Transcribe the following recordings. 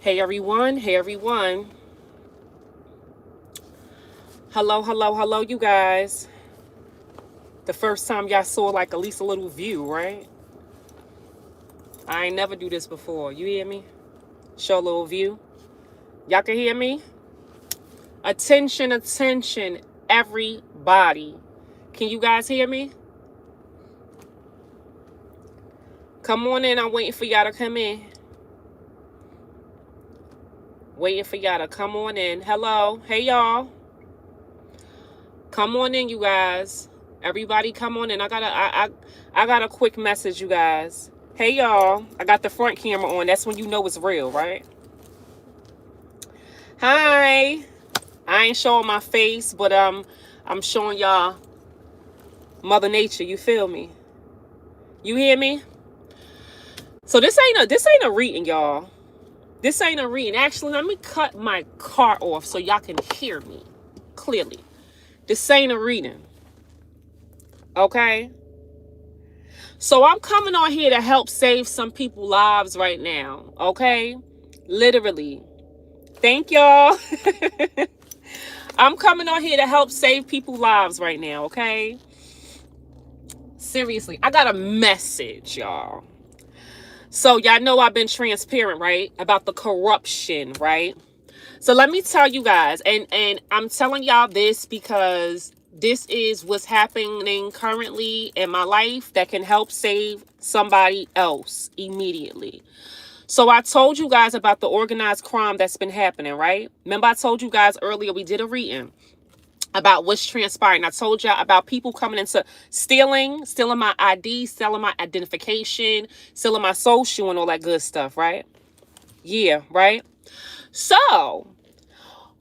Hey everyone, hey everyone. Hello, hello, hello, you guys. The first time y'all saw like at least a little view, right? I ain't never do this before. You hear me? Show a little view. Y'all can hear me? Attention, attention, everybody. Can you guys hear me? Come on in. I'm waiting for y'all to come in. Waiting for y'all to come on in. Hello. Hey y'all. Come on in, you guys. Everybody come on in. I got a quick message, you guys. Hey y'all. I got the front camera on. That's when you know it's real, right? Hi. I ain't showing my face, but I'm showing y'all Mother Nature, you feel me? You hear me? So this ain't a reading, y'all. This ain't a reading. Actually, let me cut my car off so y'all can hear me clearly. This ain't a reading. Okay? So I'm coming on here to help save some people's lives right now. Okay? Literally. Thank y'all. I'm coming on here to help save people's lives right now, okay? Seriously, I got a message, y'all. So y'all know I've been transparent, right? About the corruption, right? So let me tell you guys, and I'm telling y'all this because this is what's happening currently in my life that can help save somebody else immediately. So I told you guys about the organized crime that's been happening, right? Remember I told you guys earlier we did a reading about what's transpiring. I told y'all about people coming into stealing my ID, stealing my identification, stealing my social and all that good stuff, right? Yeah, right? So,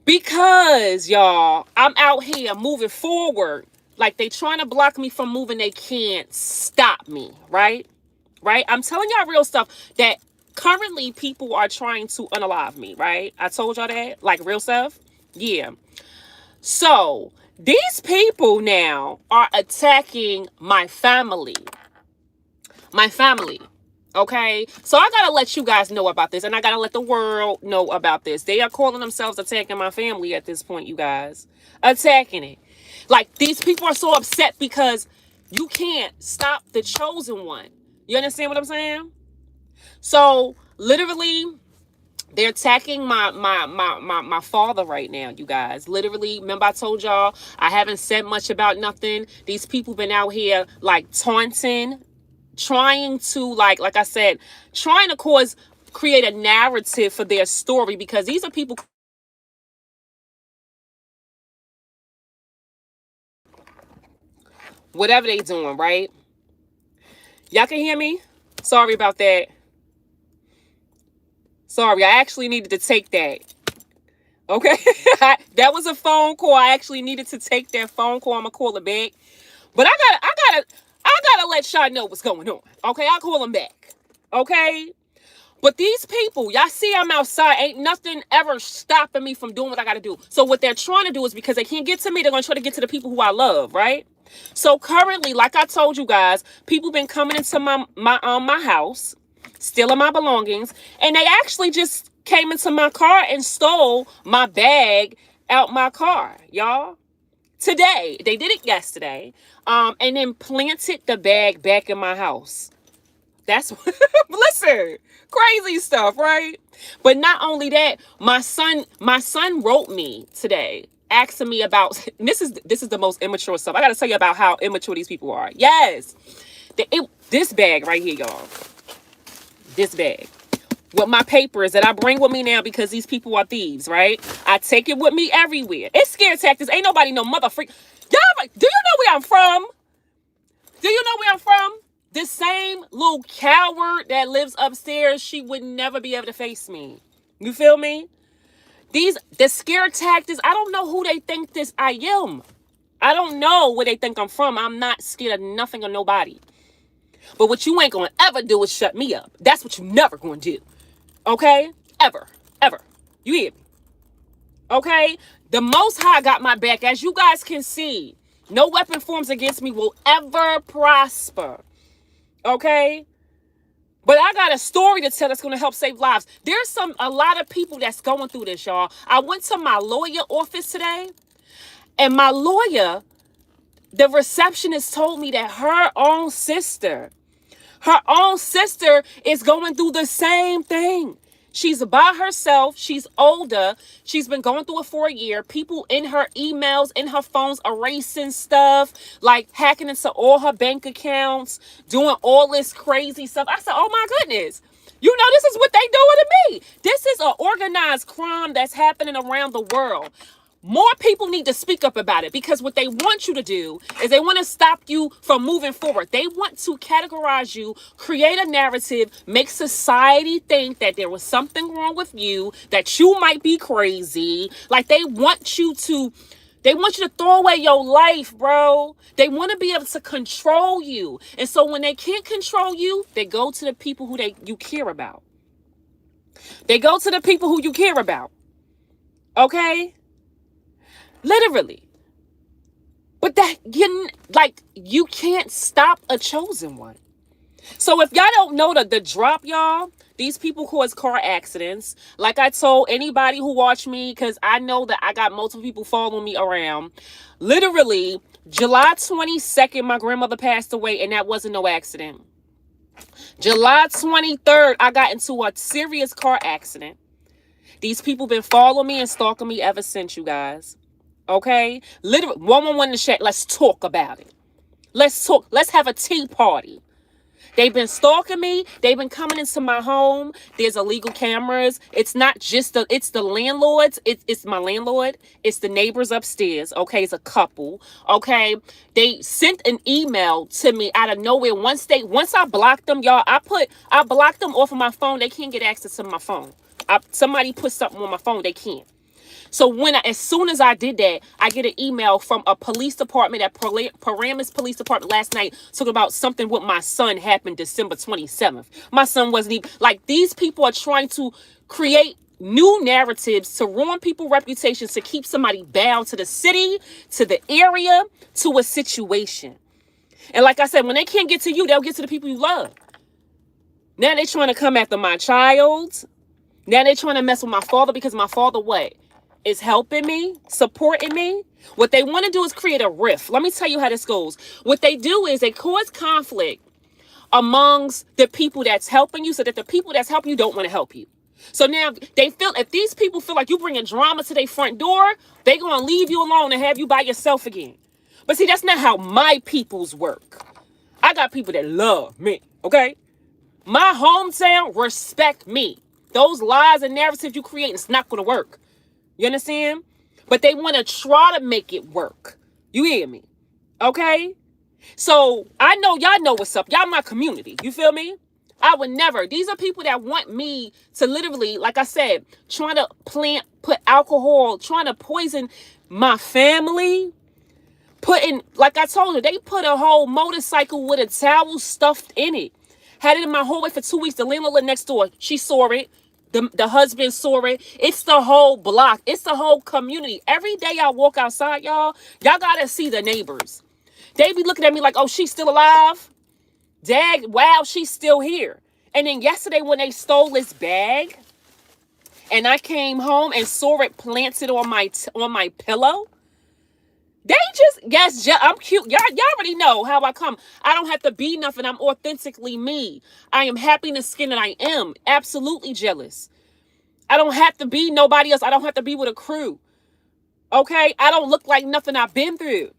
because y'all, I'm out here moving forward, like they trying to block me from moving, they can't stop me, right? Right? I'm telling y'all real stuff that currently people are trying to unalive me, right? I told y'all that, like real stuff. Yeah. So these people now are attacking my family. My family. Okay. So I gotta let you guys know about this, and I gotta let the world know about this. They are calling themselves attacking my family at this point, you guys. Attacking it. Like these people are so upset because you can't stop the chosen one. You understand what I'm saying? So literally, they're attacking my father right now, you guys. Literally, remember I told y'all I haven't said much about nothing. These people been out here like taunting, trying to like I said, trying to create a narrative for their story because these are people, whatever they doing, right? Y'all can hear me? Sorry about that. Sorry, I actually needed to take that. Okay, that was a phone call. I actually needed to take that phone call. I'm gonna call it back. But I gotta let y'all know what's going on. Okay, I'll call them back. Okay? But these people, y'all see I'm outside. Ain't nothing ever stopping me from doing what I gotta do. So what they're trying to do is because they can't get to me, they're gonna try to get to the people who I love, right? So currently, like I told you guys, people been coming into my house, stealing my belongings, and they actually just came into my car and stole my bag out my car, y'all. Today. They did it yesterday. And then planted the bag back in my house. That's listen, crazy stuff, right? But not only that, my son wrote me today asking me about this is the most immature stuff. I gotta tell you about how immature these people are. Yes. This bag right here, y'all. This bag. With my papers that I bring with me now because these people are thieves, right? I take it with me everywhere. It's scare tactics. Ain't nobody no mother freak. Y'all, do you know where I'm from? Do you know where I'm from? The same little coward that lives upstairs, she would never be able to face me. You feel me? The scare tactics, I don't know who they think this I am. I don't know where they think I'm from. I'm not scared of nothing or nobody. But what you ain't gonna ever do is shut me up. That's what you never gonna do. Okay? Ever. Ever. You hear me? Okay? The Most High got my back. As you guys can see, no weapon forms against me will ever prosper. Okay? But I got a story to tell that's going to help save lives. There's a lot of people that's going through this, y'all. I went to my lawyer office today, and my lawyer, the receptionist told me that her own sister is going through the same thing. She's by herself. She's older. She's been going through it for a year. People in her emails, in her phones, erasing stuff, like hacking into all her bank accounts, doing all this crazy stuff. I said, oh my goodness. You know, this is what they doing to me. This is an organized crime that's happening around the world. More people need to speak up about it, because what they want you to do is they want to stop you from moving forward. They want to categorize you, create a narrative, make society think that there was something wrong with you, that you might be crazy. Like they want you to throw away your life, bro. They want to be able to control you. And so when they can't control you, they go to the people who you care about. They go to the people who you care about. Okay? Literally. But you can't stop a chosen one. So if y'all don't know the drop, y'all, these people cause car accidents. Like I told anybody who watched me, because I know that I got multiple people following me around. Literally, July 22nd, my grandmother passed away, and that wasn't no accident. July 23rd, I got into a serious car accident. These people been following me and stalking me ever since, you guys. Okay? Literally, 111 in the chat. Let's talk about it. Let's talk. Let's have a tea party. They've been stalking me. They've been coming into my home. There's illegal cameras. It's not just it's the landlords. It's my landlord. It's the neighbors upstairs. Okay, it's a couple. Okay, they sent an email to me out of nowhere. Once I blocked them, y'all, I blocked them off of my phone. They can't get access to my phone. Somebody put something on my phone. They can't. So as soon as I did that, I get an email from a police department at Paramus Police Department last night talking about something with my son happened December 27th. My son wasn't even, like, these people are trying to create new narratives to ruin people's reputations, to keep somebody bound to the city, to the area, to a situation. And like I said, when they can't get to you, they'll get to the people you love. Now they're trying to come after my child. Now they're trying to mess with my father, because my father is helping me, supporting me. What they want to do is create a rift. Let me tell you how this goes. What they do is they cause conflict amongst the people that's helping you, so that the people that's helping you don't want to help you. So now if these people feel like you bringing drama to their front door, they going to leave you alone and have you by yourself again. But see, that's not how my peoples work. I got people that love me, okay? My hometown respect me. Those lies and narratives you create, it's not going to work. You understand? But they want to try to make it work. You hear me? Okay? So I know y'all know what's up. Y'all my community. You feel me? I would never. These are people that want me to literally, like I said, trying to put alcohol, trying to poison my family. Like I told you, they put a whole motorcycle with a towel stuffed in it. Had it in my hallway for 2 weeks. The landlord lived next door. She saw it. The husband saw it. It's the whole block. It's the whole community. Every day I walk outside, y'all gotta see the neighbors. They be looking at me like, oh, she's still alive? Dad, wow, she's still here. And then yesterday when they stole this bag, and I came home and saw it planted on my pillow, I'm cute. Y'all already know how I come. I don't have to be nothing. I'm authentically me. I am happy in the skin that I am. Absolutely jealous. I don't have to be nobody else. I don't have to be with a crew. Okay? I don't look like nothing I've been through.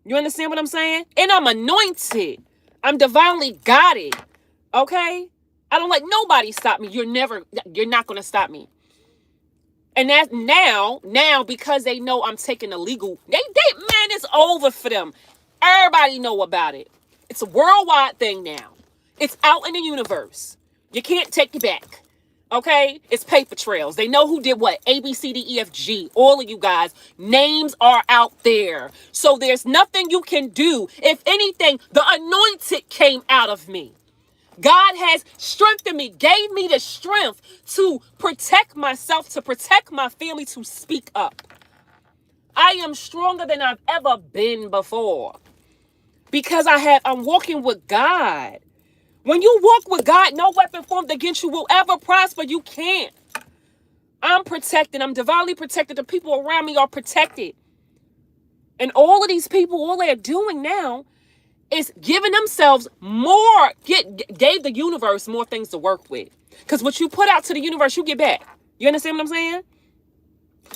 You understand what I'm saying? And I'm anointed. I'm divinely guided. Okay? I don't let nobody stop me. You're not going to stop me. And that's now because they know I'm taking the legal, man, it's over for them. Everybody know about it. It's a worldwide thing now. It's out in the universe. You can't take it back. Okay? It's paper trails. They know who did what. A, B, C, D, E, F, G. All of you guys. Names are out there. So there's nothing you can do. If anything, the anointed came out of me. God has strengthened me, gave me the strength to protect myself, to protect my family, to speak up. I am stronger than I've ever been before because I'm walking with God. When you walk with God, no weapon formed against you will ever prosper. You can't. I'm protected. I'm divinely protected. The people around me are protected. And all of these people, all they're doing now is giving themselves more, gave the universe more things to work with. Because what you put out to the universe, you get back. You understand what I'm saying?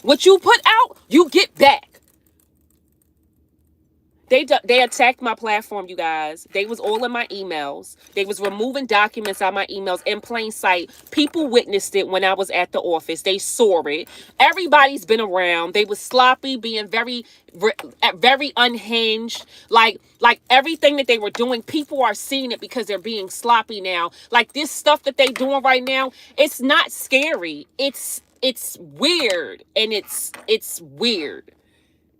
What you put out, you get back. They attacked my platform, you guys. They was all in my emails. They was removing documents out of my emails in plain sight. People witnessed it when I was at the office. They saw it. Everybody's been around. They was sloppy, being very unhinged. Like everything that they were doing, people are seeing it because they're being sloppy now. Like this stuff that they doing right now, it's not scary. It's weird, and it's weird.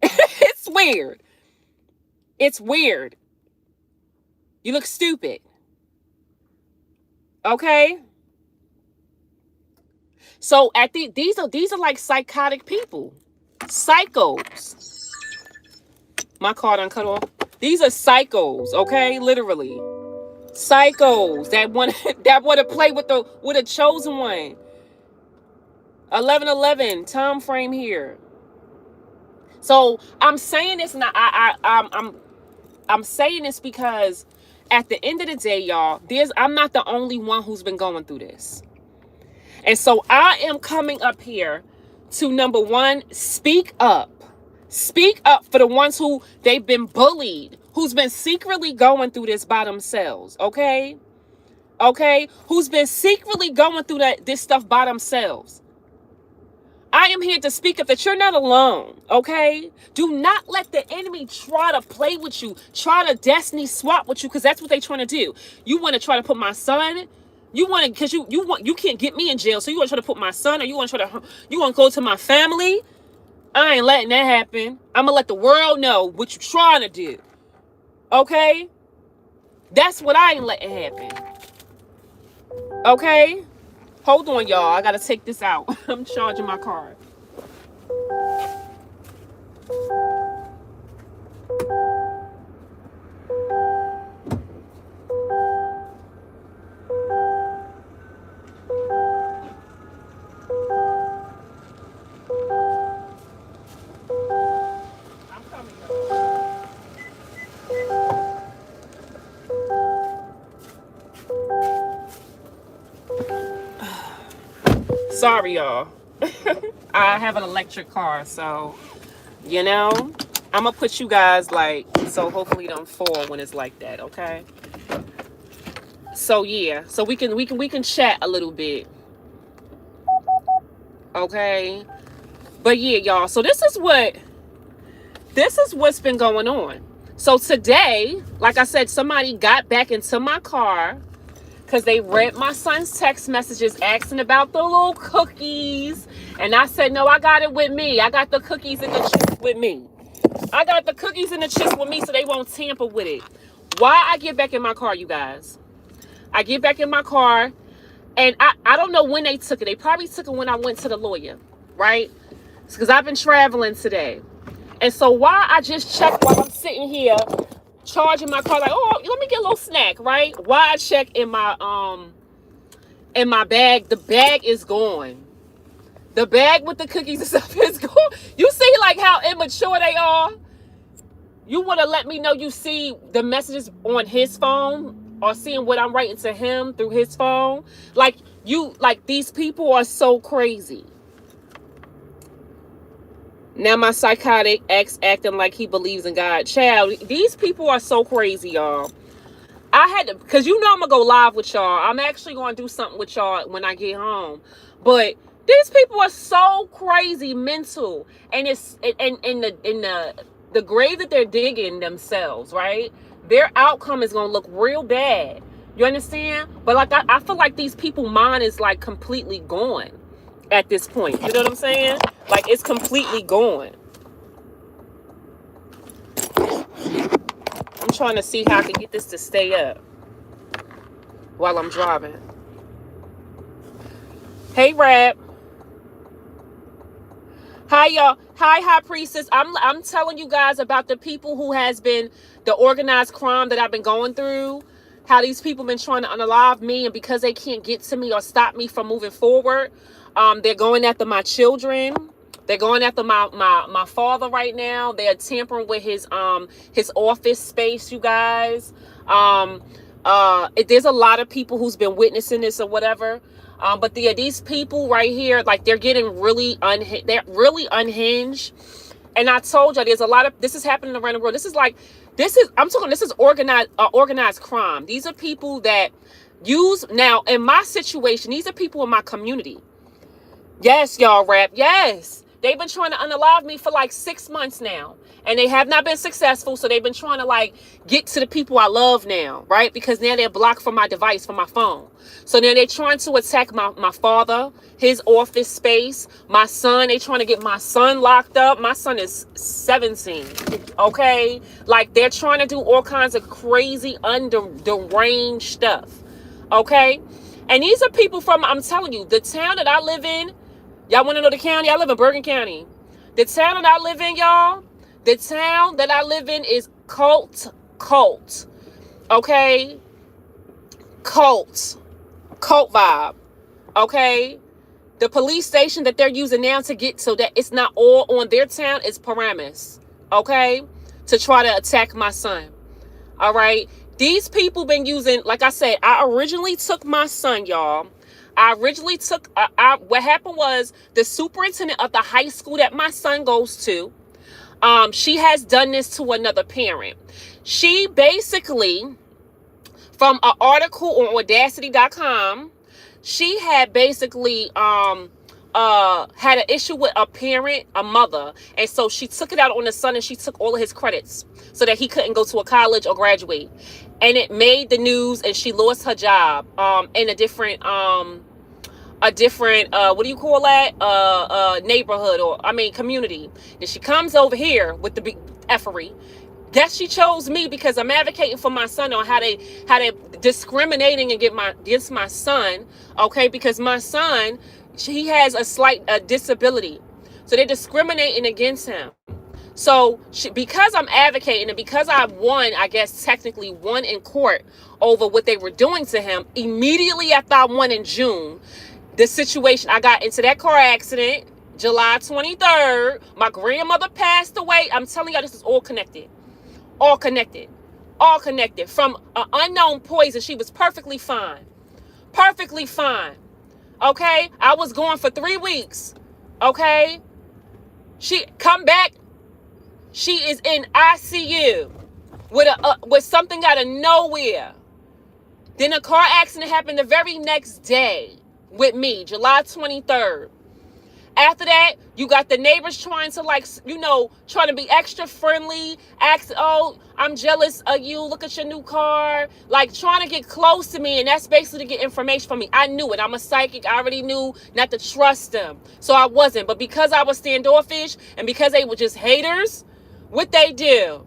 It's weird. It's weird. You look stupid. Okay? So these are like psychotic people. Psychos. My card uncut off. These are psychos, okay? Literally. Psychos that want to play with a chosen one. 11:11 time frame here. So I'm saying this, and I'm saying this because at the end of the day, y'all, I'm not the only one who's been going through this. And so I am coming up here to, number one, speak up. Speak up for the ones who they've been bullied, who's been secretly going through this by themselves, okay? Okay? Who's been secretly going through this stuff by themselves. I am here to speak up that you're not alone, okay? Do not let the enemy try to play with you, try to destiny swap with you, because that's what they're trying to do. You want to try to put my son, because you can't get me in jail, so you want to try to put my son, or you want to go to my family. I ain't letting that happen. I'm gonna let the world know what you're trying to do, okay? That's what I ain't letting happen, okay? Hold on, y'all. I gotta take this out. I'm charging my card. I'm coming, y'all. Sorry, y'all. I have an electric car, so, I'm going to put you guys, so hopefully don't fall when it's like that, okay? So, yeah. So, we can chat a little bit. Okay? But, yeah, y'all. So, this is what's been going on. So, today, like I said, somebody got back into my car because they read my son's text messages asking about the little cookies. And I said, no, I got it with me. I got the cookies and the chips with me. I got the cookies and the chips with me so they won't tamper with it. Why I get back in my car, you guys? I get back in my car, and I don't know when they took it. They probably took it when I went to the lawyer, right? Because I've been traveling today. And so why I just checked while I'm sitting here charging my car, like, oh, let me get a little snack, right? Why I check in my bag, the bag is gone. The bag with the cookies and stuff is gone. You see like how immature they are? You want to let me know you see the messages on his phone or seeing what I'm writing to him through his phone? Like these people are so crazy. Now my psychotic ex acting like he believes in God. Child, these people are so crazy, y'all. I had to, because I'm going to go live with y'all. I'm actually going to do something with y'all when I get home. But these people are so crazy mental. And it's in the grave that they're digging themselves, right? Their outcome is going to look real bad. You understand? But I feel like these people's mind is completely gone at this point. You know what I'm saying? It's completely gone. I'm trying to see how I can get this to stay up while I'm driving. Hey, Rap. Hi, y'all. Hi, High Priestess. I'm telling you guys about the people who has been the organized crime that I've been going through. how these people been trying to unalive me, and because they can't get to me or stop me from moving forward, they're going after my children. They're going after my father right now. They're tampering with his office space, you guys. There's a lot of people who's been witnessing this or whatever. But these people right here, like, they're getting really they're really unhinged. And I told you, there's a lot of, this is happening around the world. This is organized crime. These are people that now in my situation, these are people in my community. Yes, y'all, rap. Yes. They've been trying to unalive me for like 6 months now. And they have not been successful. So they've been trying to like get to the people I love now, right? Because now they're blocked from my device, from my phone. So now they're trying to attack my father, his office space, my son. They're trying to get my son locked up. My son is 17. Okay? Like, they're trying to do all kinds of crazy, deranged stuff. Okay? And these are people from, I'm telling you, the town that I live in. Y'all want to know the county? I live in Bergen County. The town that I live in, y'all, the town that I live in is cult. Okay? Cult vibe. Okay? The police station that they're using now to get so that it's not all on their town is Paramus. Okay? To try to attack my son. All right? These people been using, like I said, I originally took my son, y'all. What happened was the superintendent of the high school that my son goes to, she has done this to another parent. She basically, from an article on Audacity.com, she had basically had an issue with a parent, a mother, and so she took it out on the son, and she took all of his credits so that he couldn't go to a college or graduate. And it made the news, and she lost her job in a different what do you call that? Neighborhood, community. And she comes over here with the big effery. Guess she chose me because I'm advocating for my son on how they discriminating against my son. Okay, because my son, he has a slight disability, so they're discriminating against him. So because I'm advocating, and because I won, I guess technically won in court over what they were doing to him, immediately after I won in June, the situation, I got into that car accident, July 23rd. My grandmother passed away. I'm telling y'all, this is all connected. All connected. All connected. From an unknown poison. She was perfectly fine. Perfectly fine. Okay? I was gone for 3 weeks. Okay? She come back. She is in ICU with something out of nowhere. Then a car accident happened the very next day with me, July 23rd. After that, you got the neighbors trying to trying to be extra friendly. Ask, oh, I'm jealous of you. Look at your new car. Like, trying to get close to me. And that's basically to get information from me. I knew it. I'm a psychic. I already knew not to trust them. So I wasn't. But because I was standoffish and because they were just haters, what they do,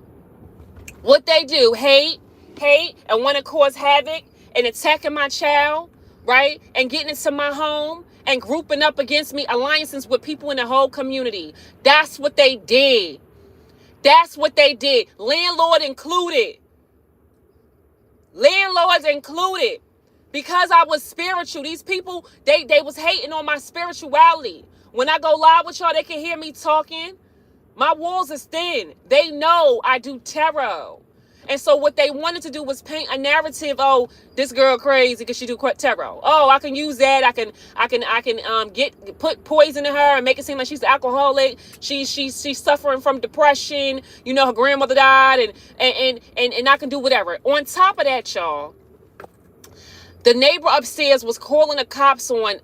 hate, and want to cause havoc and attacking my child, right? And getting into my home and grouping up against me, alliances with people in the whole community. That's what they did. That's what they did. Landlords included. Because I was spiritual. These people, they was hating on my spirituality. When I go live with y'all, they can hear me talking. My walls is thin. They know I do tarot. And so what they wanted to do was paint a narrative. Oh, this girl crazy because she do tarot. Oh, I can use that. I can put poison in her and make it seem like she's an alcoholic. She's suffering from depression. You know, her grandmother died, and I can do whatever. On top of that, y'all, the neighbor upstairs was calling the cops on.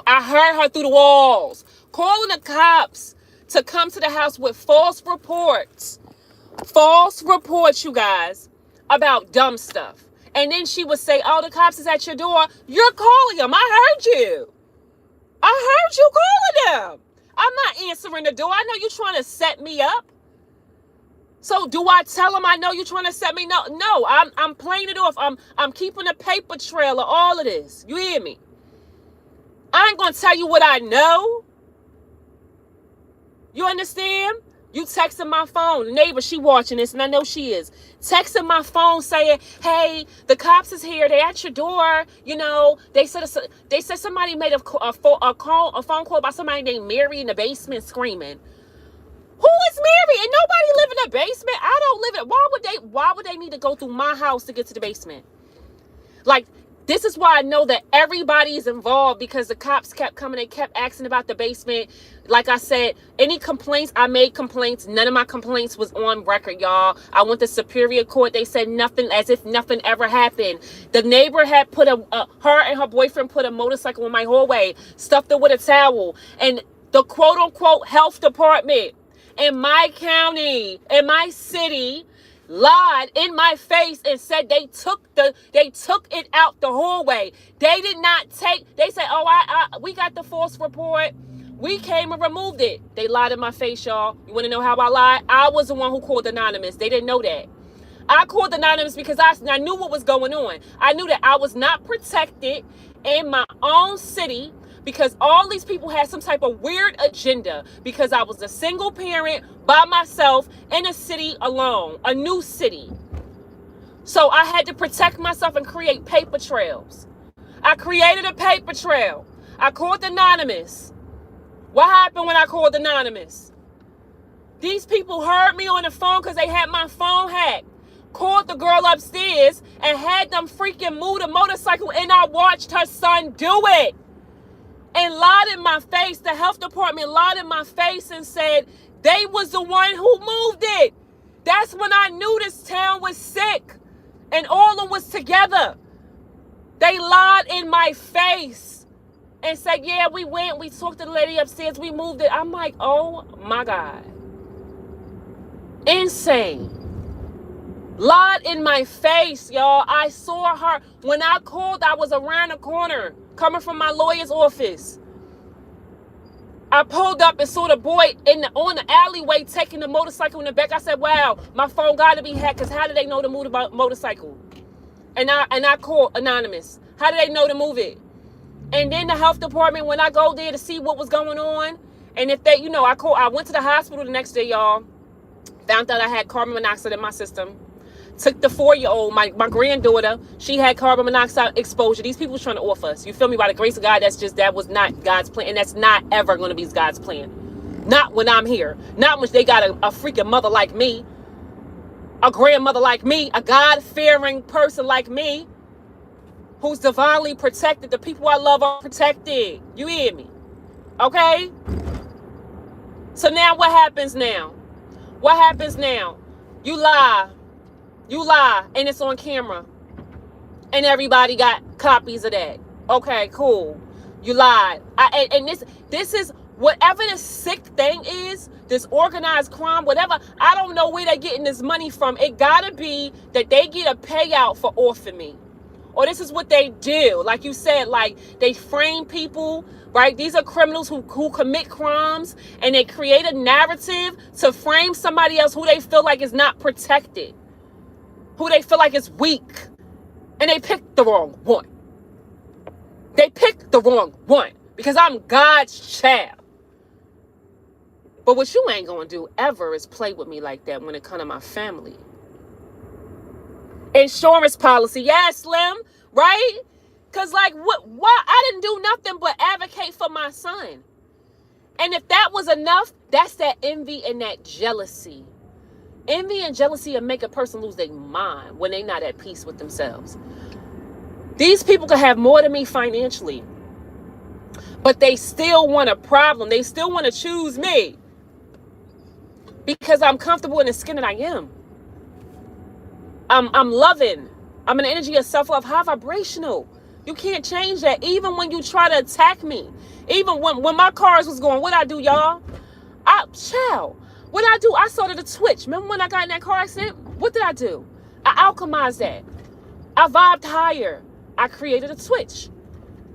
I heard her through the walls calling the cops to come to the house with false reports, you guys, about dumb stuff. And then she would say, oh, the cops is at your door. You're calling them. I heard you calling them. I'm not answering the door. I know you're trying to set me up. So do I tell them I know you're trying to set me? No, I'm playing it off. I'm keeping a paper trail of all of this. You hear me? I ain't going to tell you what I know. You understand? You texting my phone. The neighbor, she watching this, and I know she is. Texting my phone saying, hey, the cops is here. They at your door. You know, they said somebody made a phone call about somebody named Mary in the basement screaming. Who is Mary? And nobody live in the basement. I don't live in it. Why would they need to go through my house to get to the basement? Like, this is why I know that everybody is involved, because the cops kept coming. They kept asking about the basement. Like I said, any complaints, I made complaints. None of my complaints was on record, y'all. I went to Superior Court. They said nothing, as if nothing ever happened. The neighbor had put her and her boyfriend put a motorcycle in my hallway, stuffed it with a towel. And the quote unquote health department in my county, in my city, lied in my face and said they took it out the hallway. They did not they said, oh, we got the false report. We came and removed it. They lied in my face, y'all. You want to know how I lied? I was the one who called Anonymous. They didn't know that. I called Anonymous because I knew what was going on. I knew that I was not protected in my own city, because all these people had some type of weird agenda, because I was a single parent by myself in a city alone, a new city. So I had to protect myself and create paper trails. I created a paper trail. I called Anonymous. What happened when I called Anonymous? These people heard me on the phone because they had my phone hacked. Called the girl upstairs and had them freaking move the motorcycle, and I watched her son do it. And lied in my face. The health department lied in my face and said they was the one who moved it. That's when I knew this town was sick and all of them was together. They lied in my face and said, yeah, we talked to the lady upstairs, we moved it. I'm like, oh my God. Insane. Lied in my face, y'all. I saw her. When I called, I was around the corner coming from my lawyer's office. I pulled up and saw the boy on the alleyway taking the motorcycle in the back. I said, wow, my phone got to be hacked, because how did they know to move the motorcycle? And I called Anonymous. How did they know to move it? And then the health department, when I go there to see what was going on, and if they, I went to the hospital the next day, y'all. Found out I had carbon monoxide in my system. Took the 4-year-old, my granddaughter, she had carbon monoxide exposure. These people were trying to off us. You feel me? By the grace of God, that was not God's plan. And that's not ever going to be God's plan. Not when I'm here. Not when they got a freaking mother like me, a grandmother like me, a God-fearing person like me, who's divinely protected. The people I love are protected. You hear me? Okay? So now what happens now? What happens now? You lie. You lie, and it's on camera. And everybody got copies of that. Okay, cool. You lied. And this is, whatever the sick thing is, this organized crime, whatever, I don't know where they're getting this money from. It gotta be that they get a payout for offing me. Or this is what they do. Like you said, like, they frame people, right? These are criminals who commit crimes, and they create a narrative to frame somebody else who they feel like is not protected, who they feel like is weak. And they picked the wrong one. They picked the wrong one, because I'm God's child. But what you ain't gonna do ever is play with me like that when it comes to my family. Insurance policy, yeah, Slim, right? Because like, why? I didn't do nothing but advocate for my son. And if that was enough, that's that envy and that jealousy. Envy and jealousy will make a person lose their mind when they're not at peace with themselves. These people could have more than me financially, but they still want a problem. They still want to choose me because I'm comfortable in the skin that I am. I'm loving. I'm an energy of self-love, high vibrational. You can't change that. Even when you try to attack me, even when my cars was going, what I do, y'all? What I do? I started to twitch. Remember when I got in that car accident? What did I do? I alchemized that. I vibed higher. I created a twitch.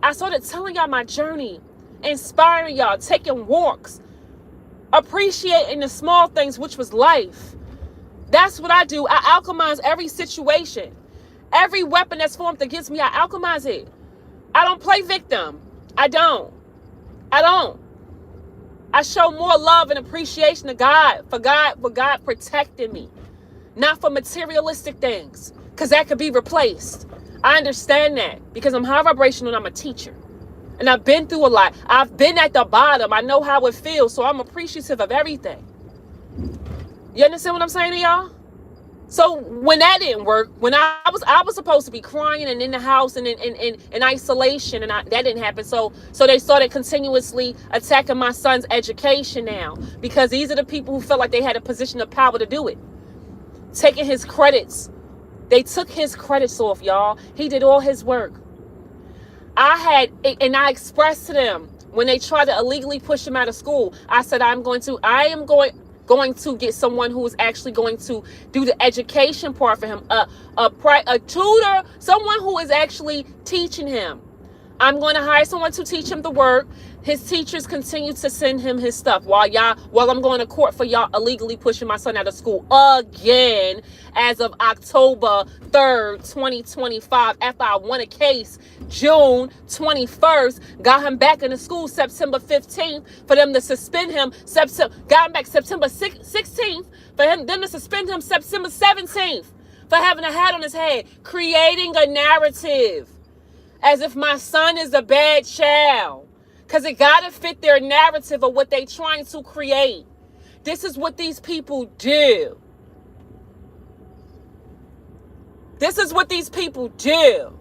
I started telling y'all my journey, inspiring y'all, taking walks, appreciating the small things, which was life. That's what I do. I alchemize every situation. Every weapon that's formed against me, I alchemize it. I don't play victim. I don't. I I show more love and appreciation to God for God protecting me, not for materialistic things, because that could be replaced. I understand that because I'm high vibrational and I'm a teacher. And I've been through a lot. I've been at the bottom. I know how it feels. So I'm appreciative of everything. You understand what I'm saying to y'all? So when that didn't work, when I was supposed to be crying and in the house and in isolation, and that didn't happen. So they started continuously attacking my son's education now, because these are the people who felt like they had a position of power to do it. Taking his credits. They took his credits off, y'all. He did all his work. I expressed to them when they tried to illegally push him out of school. I said, I am going to get someone who is actually going to do the education part for him, a tutor, someone who is actually teaching him. I'm going to hire someone to teach him the work. His teachers continue to send him his stuff while I'm going to court for y'all illegally pushing my son out of school again as of October 3rd, 2025, after I won a case June 21st, got him back in the school September 15th for them to suspend him, got him back September 16th for them to suspend him September 17th for having a hat on his head, creating a narrative as if my son is a bad child. Because it got to fit their narrative of what they're trying to create. This is what these people do. This is what these people do.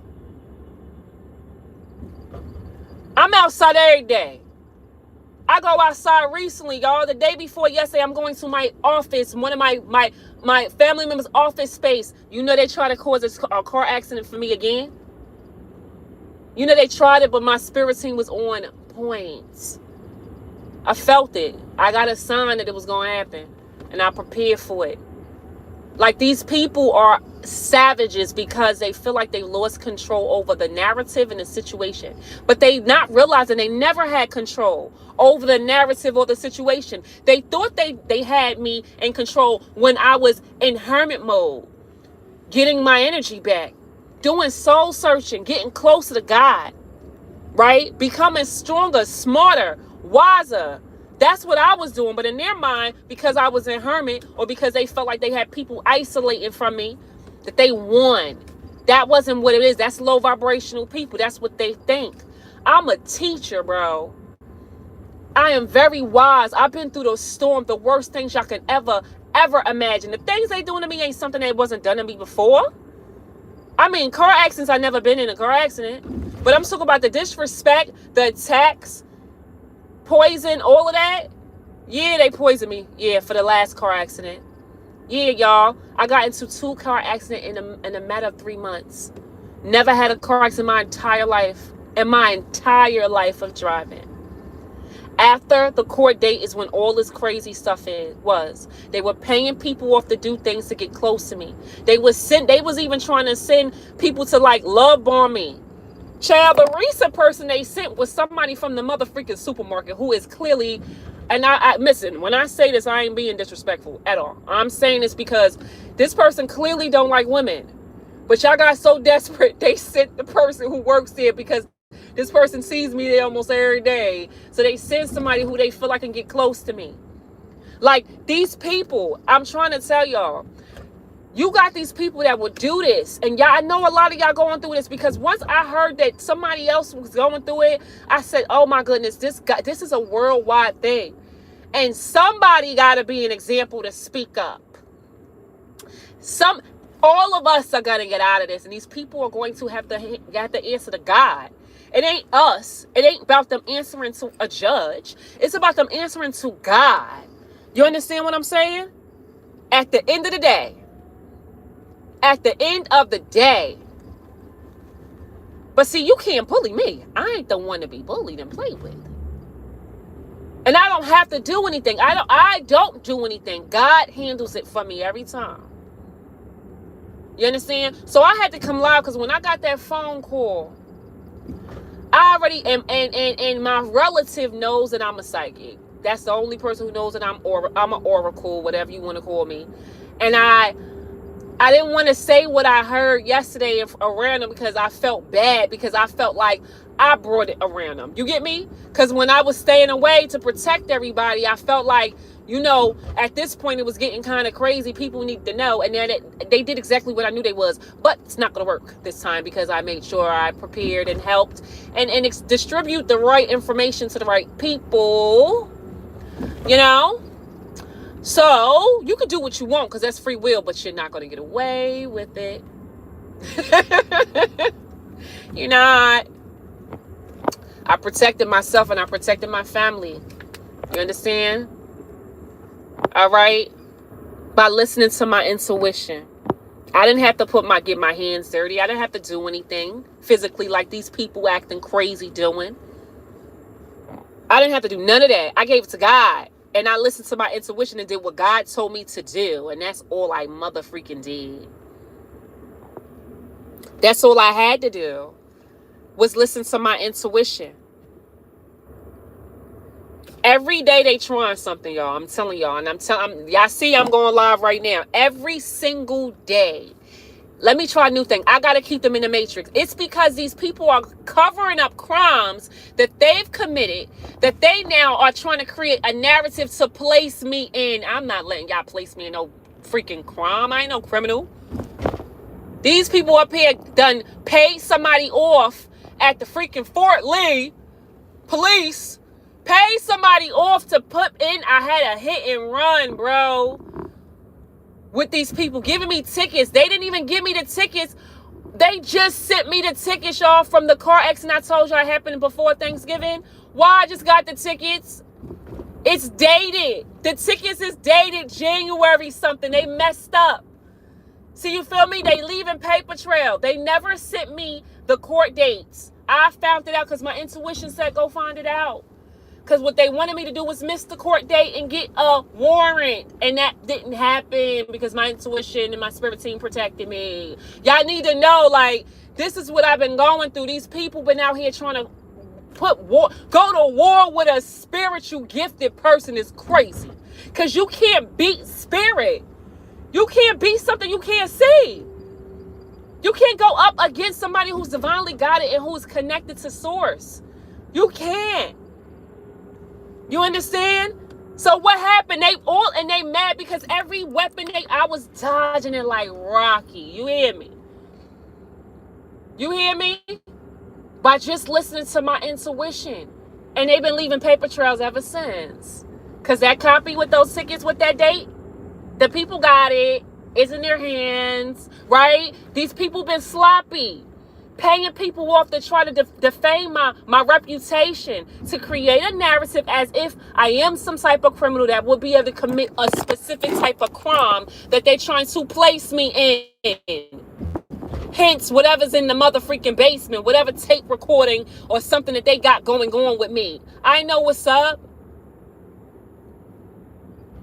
I'm outside every day. I go outside recently, y'all. The day before yesterday, I'm going to my office, one of my family members' office space. You know they try to cause a car accident for me again. You know they tried it, but my spirit team was on point. I felt it. I got a sign that it was going to happen, and I prepared for it. Like, these people are savages because they feel like they lost control over the narrative and the situation. But they not realizing they never had control over the narrative or the situation. They thought they had me in control when I was in hermit mode, getting my energy back, doing soul searching, getting closer to God, right? Becoming stronger, smarter, wiser. That's what I was doing. But in their mind, because I was in hermit, or because they felt like they had people isolating from me, that they won. That wasn't what it is. That's low vibrational people. That's what they think. I'm a teacher, bro. I am very wise. I've been through those storms, the worst things y'all can ever imagine. The things they doing to me ain't something that wasn't done to me before. I mean, car accidents, I've never been in a car accident. But I'm talking about the disrespect, the attacks, poison, all of that. Yeah, they poisoned me. Yeah, for the last car accident. Yeah, y'all. I got into 2 car accidents in a matter of 3 months. Never had a car accident in my entire life. In my entire life of driving. After the court date is when all this crazy stuff was. They were paying people off to do things to get close to me. They was even trying to send people to like love bomb me. Child, the recent person they sent was somebody from the mother freaking supermarket who is clearly, and I listen, when I say this, I ain't being disrespectful at all. I'm saying this because this person clearly don't like women. But y'all got so desperate, they sent the person who works there because this person sees me there almost every day. So they send somebody who they feel like can get close to me. Like, these people, I'm trying to tell y'all, you got these people that will do this. And y'all, I know a lot of y'all going through this, because once I heard that somebody else was going through it, I said, oh my goodness, this is a worldwide thing. And somebody got to be an example to speak up. All of us are going to get out of this. And these people are going to have to answer to God. It ain't us. It ain't about them answering to a judge. It's about them answering to God. You understand what I'm saying? At the end of the day. At the end of the day. But see, you can't bully me. I ain't the one to be bullied and played with. And I don't have to do anything. I don't do anything. God handles it for me every time. You understand? So I had to come live because when I got that phone call, I already am, and my relative knows that I'm a psychic. That's the only person who knows that I'm an oracle, whatever you want to call me. And I didn't want to say what I heard yesterday around them because I felt bad, because I felt like I brought it around them. You get me? Because when I was staying away to protect everybody, I felt like, at this point it was getting kind of crazy. People need to know. And then they did exactly what I knew they was. But it's not going to work this time because I made sure I prepared and helped and distribute the right information to the right people. So you can do what you want because that's free will, but you're not going to get away with it. You're not. I protected myself and I protected my family. You understand? All right? By listening to my intuition. I didn't have to get my hands dirty. I didn't have to do anything physically like these people acting crazy doing. I didn't have to do none of that. I gave it to God. And I listened to my intuition and did what God told me to do. And that's all I motherfreaking did. That's all I had to do. Was listen to my intuition. Every day they trying something, y'all. I'm telling y'all. And y'all see I'm going live right now. Every single day. Let me try a new thing. I got to keep them in the matrix. It's because these people are covering up crimes that they've committed, that they now are trying to create a narrative to place me in. I'm not letting y'all place me in no freaking crime. I ain't no criminal. These people up here done paid somebody off at the freaking Fort Lee police. Paid somebody off to put in. I had a hit and run, bro. With these people giving me tickets. They didn't even give me the tickets. They just sent me the tickets, y'all, from the car accident I told y'all happened before Thanksgiving. Why I just got the tickets? It's dated. The tickets is dated January something. They messed up. See, you feel me? They leaving paper trail. They never sent me the court dates. I found it out because my intuition said go find it out. Because what they wanted me to do was miss the court date and get a warrant. And that didn't happen because my intuition and my spirit team protected me. Y'all need to know, like, this is what I've been going through. These people been out here trying to go to war with a spiritual gifted person is crazy. Because you can't beat spirit. You can't beat something you can't see. You can't go up against somebody who's divinely guided and who's connected to source. You can't. You understand? So what happened? They mad because every weapon I was dodging it like Rocky. You hear me? You hear me? By just listening to my intuition. And they've been leaving paper trails ever since. Because that copy with those tickets with that date, the people got it. It's in their hands, right? These people been sloppy. Paying people off to try to defame my reputation, to create a narrative as if I am some type of criminal that will be able to commit a specific type of crime that they're trying to place me in. Hence, whatever's in the motherfreaking basement, whatever tape recording or something that they got going on with me. I know what's up.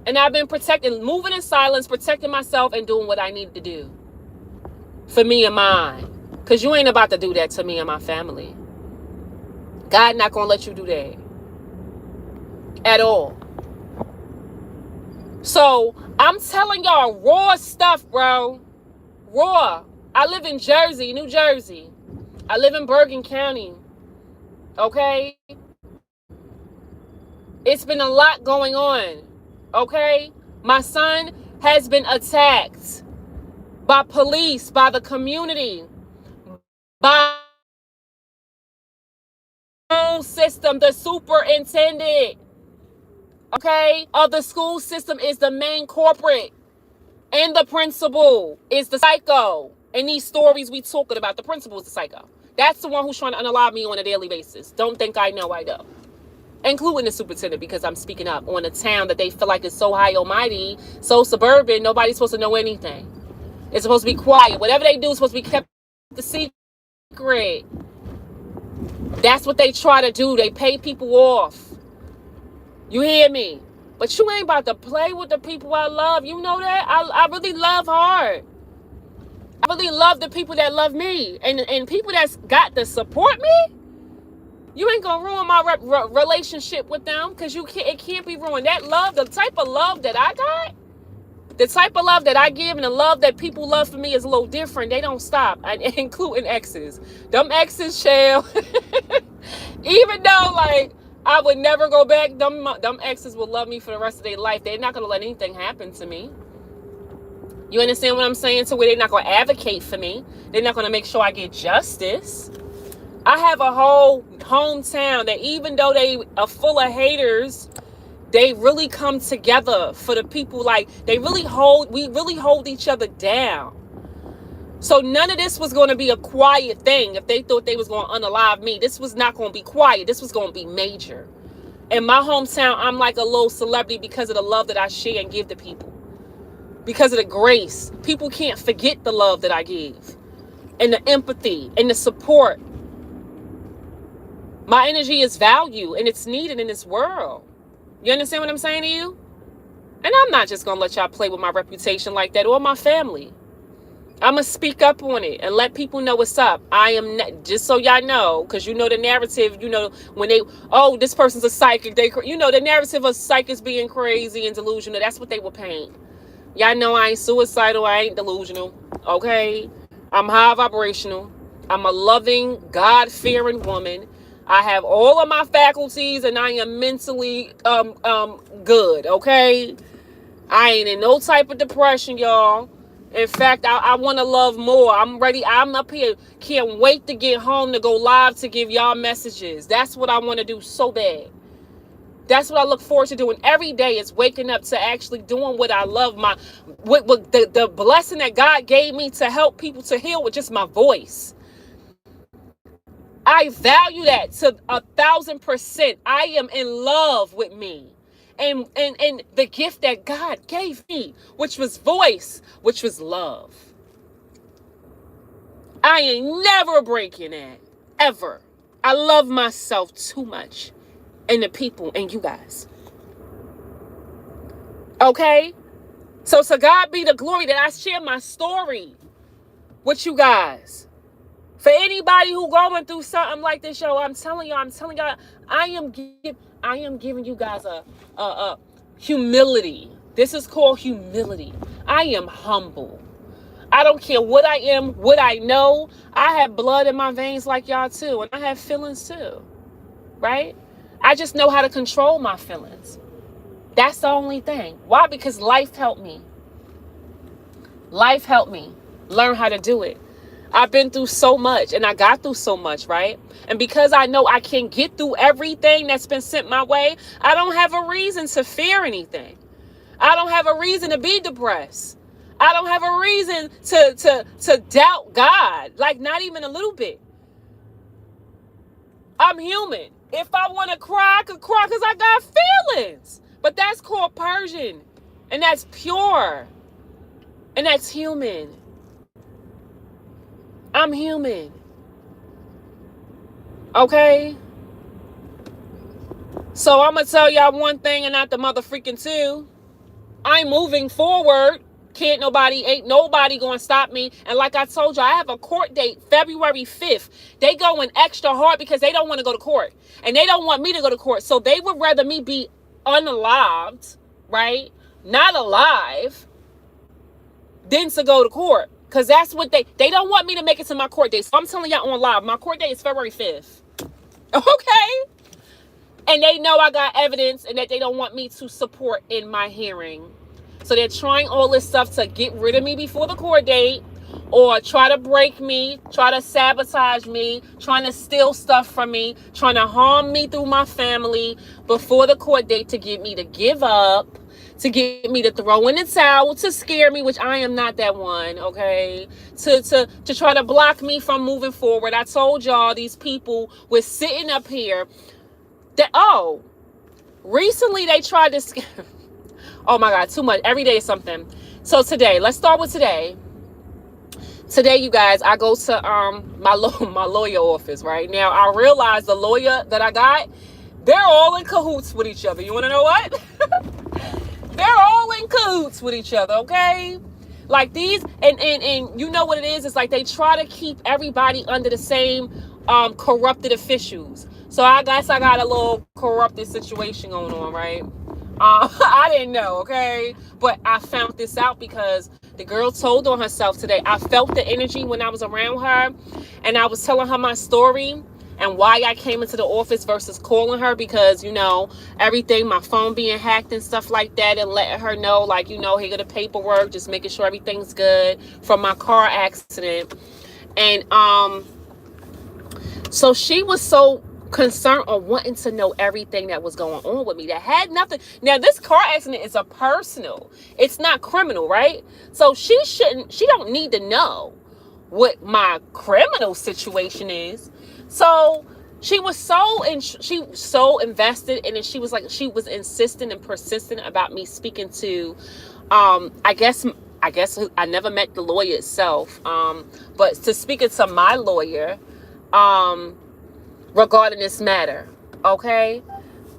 And I've been protecting, moving in silence, protecting myself and doing what I need to do for me and mine. Because you ain't about to do that to me and my family. God not going to let you do that. At all. So, I'm telling y'all raw stuff, bro. Raw. I live in Jersey, New Jersey. I live in Bergen County. Okay? It's been a lot going on. Okay? My son has been attacked by police, by the community. By the system, the superintendent, okay, of the school system is the main corporate, and the principal is the psycho. In these stories we talking about, the principal is the psycho. That's the one who's trying to unalive me on a daily basis. Don't think I know, I know. Including the superintendent, because I'm speaking up on a town that they feel like is so high almighty, so suburban, nobody's supposed to know anything. It's supposed to be quiet. Whatever they do is supposed to be kept the secret. That's what they try to do. They pay people off. You hear me? But you ain't about to play with the people I love. You know that? I really love hard. I really love the people that love me. And people that's got to support me. You ain't gonna ruin my relationship with them. Because it can't be ruined. That love, the type of love that I got. The type of love that I give and the love that people love for me is a little different. They don't stop, including exes. Them exes, shall. Even though, like, I would never go back, them exes will love me for the rest of their life. They're not going to let anything happen to me. You understand what I'm saying? To where they're not going to advocate for me. They're not going to make sure I get justice. I have a whole hometown that even though they are full of haters, they really come together for the people. Like, we really hold each other down. So none of this was going to be a quiet thing. If they thought they was going to unalive me, this was not going to be quiet. This was going to be major. In my hometown, I'm like a little celebrity because of the love that I share and give to people. Because of the grace. People can't forget the love that I give. And the empathy and the support. My energy is valued and it's needed in this world. You understand what I'm saying to you? And I'm not just going to let y'all play with my reputation like that or my family. I'm going to speak up on it and let people know what's up. I am not, just so y'all know, because you know the narrative, you know, when they, oh, this person's a psychic. You know, the narrative of psychics being crazy and delusional. That's what they will paint. Y'all know I ain't suicidal. I ain't delusional. Okay? I'm high vibrational. I'm a loving, God-fearing woman. I have all of my faculties and I am mentally good. Okay? I ain't in no type of depression, y'all. In fact, I want to love more. I'm ready. I'm up here. Can't wait to get home to go live to give y'all messages. That's what I want to do so bad. That's what I look forward to doing every day, is waking up to actually doing what I love. With the blessing that God gave me to help people to heal with just my voice. I value that to 1,000%. I am in love with me. And the gift that God gave me, which was voice, which was love. I ain't never breaking that. Ever. I love myself too much. And the people and you guys. Okay? So to God be the glory that I share my story with you guys. For anybody who going through something like this, yo, I'm telling y'all, I am giving you guys a humility. This is called humility. I am humble. I don't care what I am, what I know. I have blood in my veins like y'all too, and I have feelings too, right? I just know how to control my feelings. That's the only thing. Why? Because life helped me. Life helped me learn how to do it. I've been through so much and I got through so much, right? And because I know I can get through everything that's been sent my way, I don't have a reason to fear anything. I don't have a reason to be depressed. I don't have a reason to doubt God, like not even a little bit. I'm human. If I want to cry, I could cry because I got feelings. But that's called Persian. And that's pure. And that's human. I'm human. Okay? So I'm going to tell y'all one thing and not the motherfreaking two. I'm moving forward. Ain't nobody going to stop me. And like I told you, I have a court date February 5th. They going extra hard because they don't want to go to court. And they don't want me to go to court. So they would rather me be unalived, right? Not alive, than to go to court. Because that's what they don't want me to make it to my court date. So I'm telling y'all on live, my court date is February 5th. Okay? And they know I got evidence and that they don't want me to support in my hearing. So they're trying all this stuff to get rid of me before the court date, or try to break me, try to sabotage me, trying to steal stuff from me, trying to harm me through my family before the court date to get me to give up, to get me to throw in the towel, to scare me, which I am not that one, okay? To try to block me from moving forward. I told y'all these people were sitting up here that, recently they tried to scare. Oh my God, too much. Every day is something. So today, let's start with today. Today, you guys, I go to my lawyer office, right? Now, I realize the lawyer that I got, they're all in cahoots with each other. You want to know what? They're all in cahoots with each other, okay? Like these, and you know what it is? It's like they try to keep everybody under the same corrupted officials. So I guess I got a little corrupted situation going on, right? I didn't know, okay? But I found this out because the girl told on herself today. I felt the energy when I was around her, and I was telling her my story and why I came into the office versus calling her because, everything, my phone being hacked and stuff like that, and letting her know, like, here go the paperwork, just making sure everything's good from my car accident. And so she was so concerned on wanting to know everything that was going on with me that had nothing. Now, this car accident is a personal. It's not criminal, right? So she don't need to know what my criminal situation is. So she was so invested in it. She was insistent and persistent about me speaking to, I guess I never met the lawyer itself, but to speaking to my lawyer, regarding this matter, okay?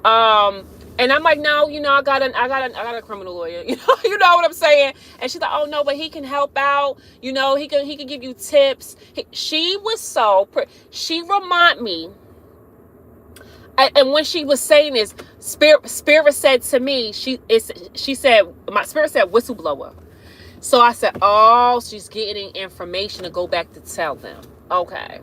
And I'm like, no, I got a criminal lawyer, you know what I'm saying? And she's like, oh no, but he can help out, he can give you tips. She remind me, and when she was saying this, spirit said to me, my spirit said whistleblower. So I said, oh, she's getting information to go back to tell them. Okay.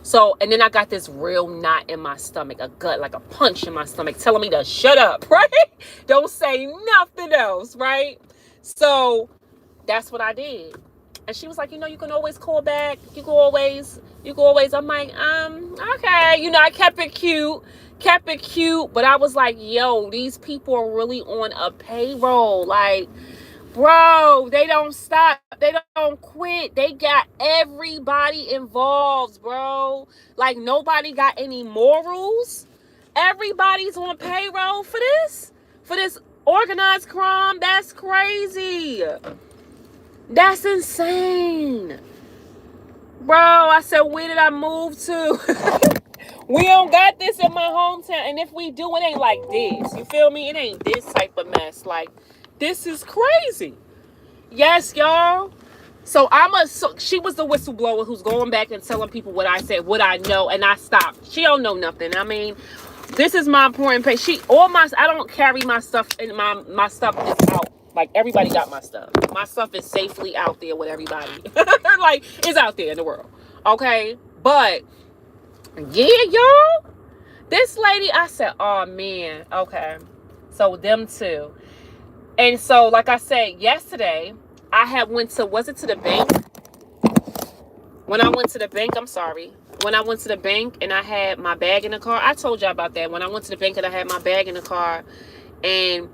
So, and then I got this real knot in my stomach, a gut, like a punch in my stomach, telling me to shut up, right? Don't say nothing else, right? So that's what I did. And she was like, you can always call back. You can always. I'm like, okay. I kept it cute. But I was like, yo, these people are really on a payroll. Like, bro, they don't stop. They don't quit. They got everybody involved, bro. Like, nobody got any morals. Everybody's on payroll for this organized crime. That's crazy. That's insane. Bro, I said, where did I move to? We don't got this in my hometown. And if we do, it ain't like this. You feel me? It ain't this type of mess. Like, this is crazy. Yes, y'all. So she was the whistleblower who's going back and telling people what I said, what I know, and I stopped. She don't know nothing. I mean, this is my important page. I don't carry my stuff, and my stuff is out. Like, everybody got my stuff. My stuff is safely out there with everybody. Like, it's out there in the world. Okay? But, yeah, y'all. This lady, I said, oh, man. Okay. So, them two. And so, like I said, yesterday, I went to the bank? When I went to the bank, When I went to the bank and I had my bag in the car, I told y'all about that. When I went to the bank and I had my bag in the car, and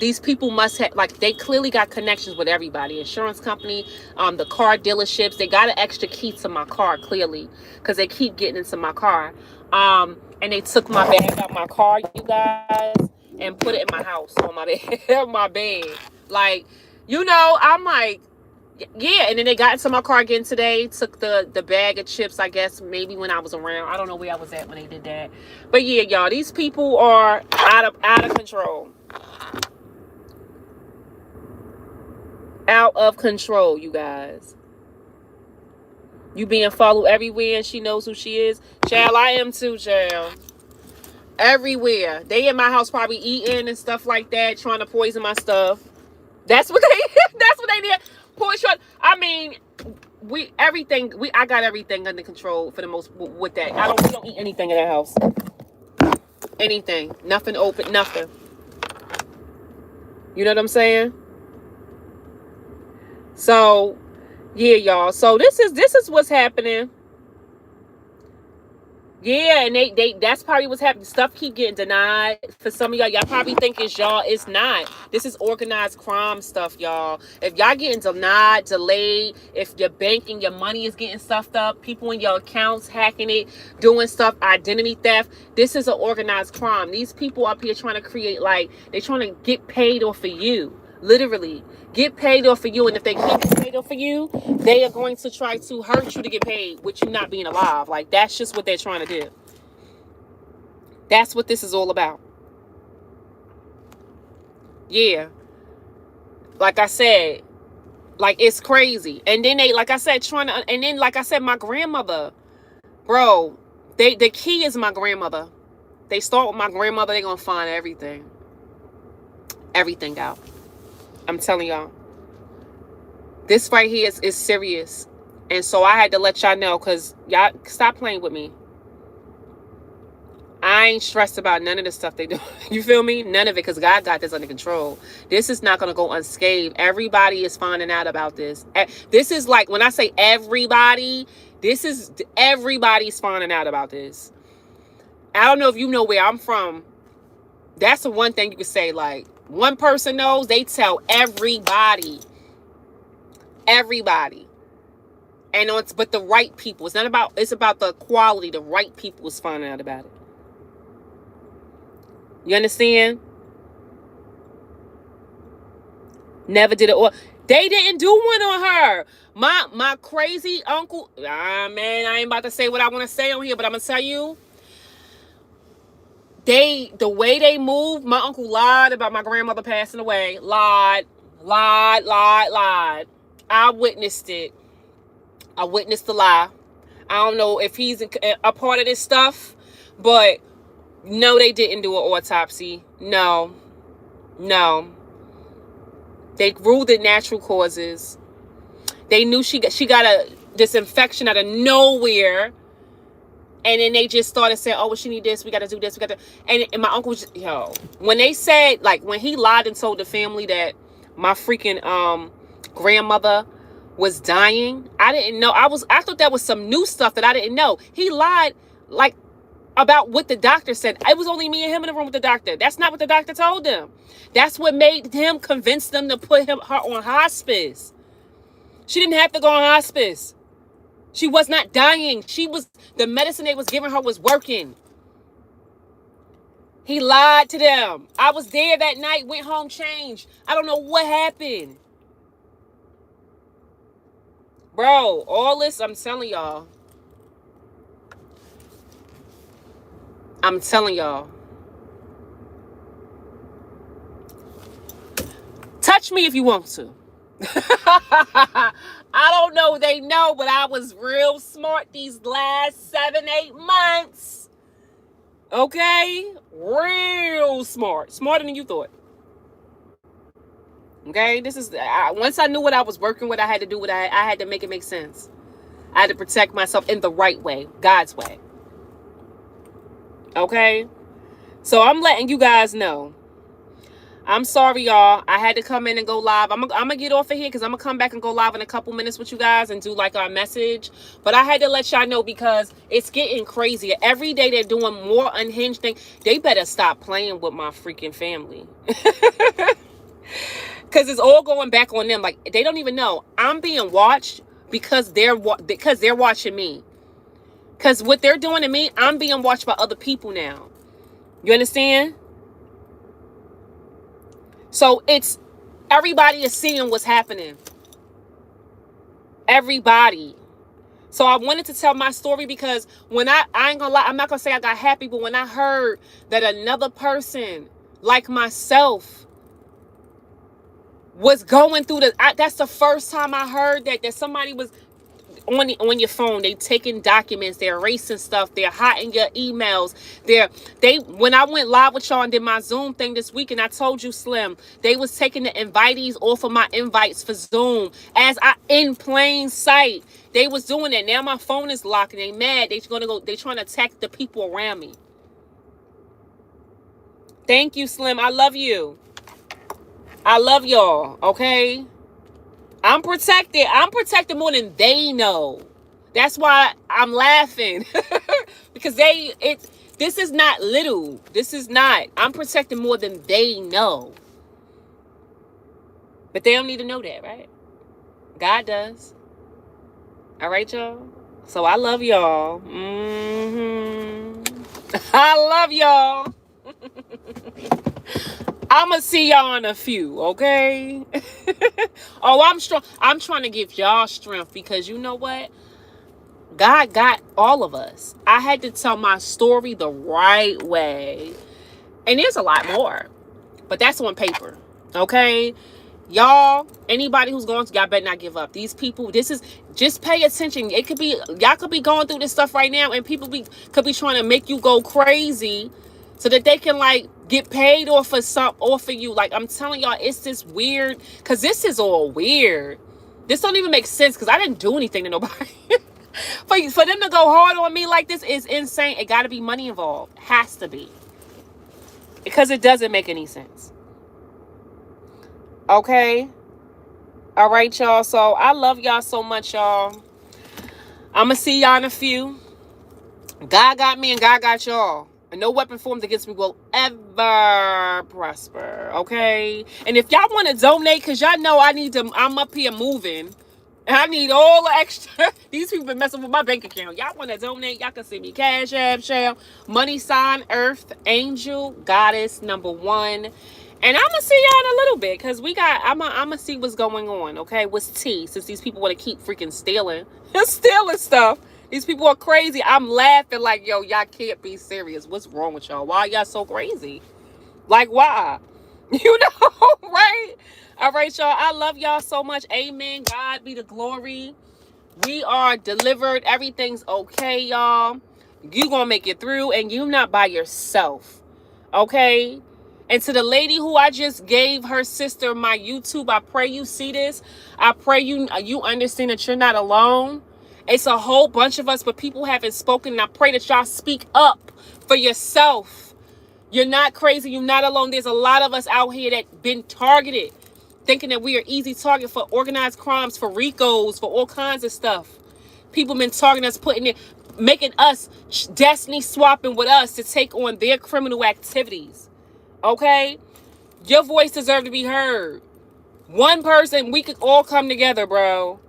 these people must have, like, they clearly got connections with everybody. Insurance company, the car dealerships, they got an extra key to my car, clearly, because they keep getting into my car. And they took my bag out my car, you guys, and put it in my house on my bed, my bed. Like, I'm like, yeah. And then they got into my car again today, took the bag of chips, I guess, maybe when I was around. I don't know where I was at when they did that. But yeah, y'all, these people are out of control. Out of control, you guys. You being followed everywhere, and she knows who she is. Child, I am too, child. Everywhere. They in my house probably eating and stuff like that, trying to poison my stuff. That's what they did. Poison. I mean, I got everything under control for the most with that. We don't eat anything in that house. Anything. Nothing open, nothing. You know what I'm saying? So, yeah, y'all. So this is what's happening. Yeah, and they that's probably what's happening. Stuff keep getting denied. For some of y'all probably think it's y'all. It's not. This is organized crime stuff, y'all. If y'all getting denied, delayed, if your bank and your money is getting stuffed up, people in your accounts hacking it, doing stuff, identity theft, this is an organized crime. These people up here trying to create, like, they're trying to get paid off of you. Literally. Get paid off for you, and if they can't get paid off for you, they are going to try to hurt you to get paid with you not being alive. Like, that's just what they're trying to do. That's what this is all about. Yeah. Like I said, like, it's crazy. And then they, like I said, my grandmother, bro, the key is my grandmother. They start with my grandmother, they're going to find everything. Everything out. I'm telling y'all. This right here is serious. And so I had to let y'all know, because y'all stop playing with me. I ain't stressed about none of the stuff they do. You feel me? None of it, because God got this under control. This is not going to go unscathed. Everybody is finding out about this. This is like, when I say everybody, this is everybody's finding out about this. I don't know if you know where I'm from. That's the one thing you could say, like, one person knows, they tell everybody. Everybody. And it's but the right people. It's not about, it's about the quality. The right people is finding out about it. You understand? Never did it. Or they didn't do one on her. My crazy uncle. Man, I ain't about to say what I want to say on here, but I'm gonna tell you. The way they moved, my uncle lied about my grandmother passing away. Lied. I witnessed it. I witnessed the lie. I don't know if he's a part of this stuff, but no, they didn't do an autopsy. No. They ruled it natural causes. They knew she got this infection out of nowhere. And then they just started saying, oh, well, she need this. We got to do this. We got to. And my uncle was just, when they said, like, when he lied and told the family that my freaking grandmother was dying, I didn't know. I thought that was some new stuff that I didn't know. He lied, like, about what the doctor said. It was only me and him in the room with the doctor. That's not what the doctor told them. That's what made him convince them to put her on hospice. She didn't have to go on hospice. She was not dying. The medicine they was giving her was working. He lied to them. I was there that night, went home, changed. I don't know what happened. Bro, all this, I'm telling y'all. Touch me if you want to. I don't know they know, but I was real smart these last 7-8 months. Okay? Real smart. Smarter than you thought. Okay? This is, once I knew what I was working with, I had to do what I had to make it make sense. I had to protect myself in the right way. God's way. Okay? So I'm letting you guys know. I'm sorry, y'all. I had to come in and go live. I'm going to get off of here because I'm going to come back and go live in a couple minutes with you guys and do like our message. But I had to let y'all know because it's getting crazier. Every day they're doing more unhinged things. They better stop playing with my freaking family. Because it's all going back on them. Like, they don't even know. I'm being watched because they're watching me. Because what they're doing to me, I'm being watched by other people now. You understand? So it's, everybody is seeing what's happening. Everybody. So I wanted to tell my story because when I ain't gonna lie, I'm not gonna say I got happy, but when I heard that another person like myself was going through that's the first time I heard that somebody was on your phone. They taking documents, they're erasing stuff, they're hiding your emails. When I went live with y'all and did my Zoom thing this week, and I told you, Slim, they was taking the invitees off of my invites for Zoom in plain sight. They was doing that. Now my phone is locked and they mad. They trying to attack the people around me. Thank you, Slim. I love you. I love y'all. Okay. I'm protected. I'm protected more than they know. That's why I'm laughing. Because this is not little. This is not. I'm protected more than they know. But they don't need to know that, right? God does. All right, y'all? So I love y'all. I love y'all. I'm going to see y'all in a few, okay? Oh, I'm strong. I'm trying to give y'all strength because you know what? God got all of us. I had to tell my story the right way. And there's a lot more. But that's on paper, okay? Y'all, anybody who's going to, y'all better not give up. These people, just pay attention. Y'all could be going through this stuff right now and people could be trying to make you go crazy so that they can like get paid off of you. Like, I'm telling y'all, it's this weird, because this is all weird. This don't even make sense, because I didn't do anything to nobody. For them to go hard on me like this is insane. It got to be money involved. Has to be. Because it doesn't make any sense. Okay? All right, y'all. So, I love y'all so much, y'all. I'm going to see y'all in a few. God got me and God got y'all. And no weapon formed against me will ever prosper. Okay? And if y'all want to donate, because y'all know I'm up here moving. And I need all the extra. These people been messing with my bank account. Y'all want to donate? Y'all can send me Cash App, Shell, money sign, Earth, Angel, Goddess, #1. And I'm going to see y'all in a little bit. Because I'm going to see what's going on. Okay? What's tea? Since these people want to keep freaking stealing. Stealing stuff. These people are crazy. I'm laughing like, yo, y'all can't be serious. What's wrong with y'all? Why y'all so crazy? Like, why? You know, right? All right, y'all. I love y'all so much. Amen. God be the glory. We are delivered. Everything's okay, y'all. You gonna make it through, and you not by yourself. Okay? And to the lady who I just gave her sister my YouTube, I pray you see this. I pray you understand that you're not alone. It's a whole bunch of us, but people haven't spoken. And I pray that y'all speak up for yourself. You're not crazy. You're not alone. There's a lot of us out here that been targeted, thinking that we are easy target for organized crimes, for RICOs, for all kinds of stuff. People been targeting us, making us destiny swapping with us to take on their criminal activities. Okay? Your voice deserves to be heard. One person, we could all come together, bro.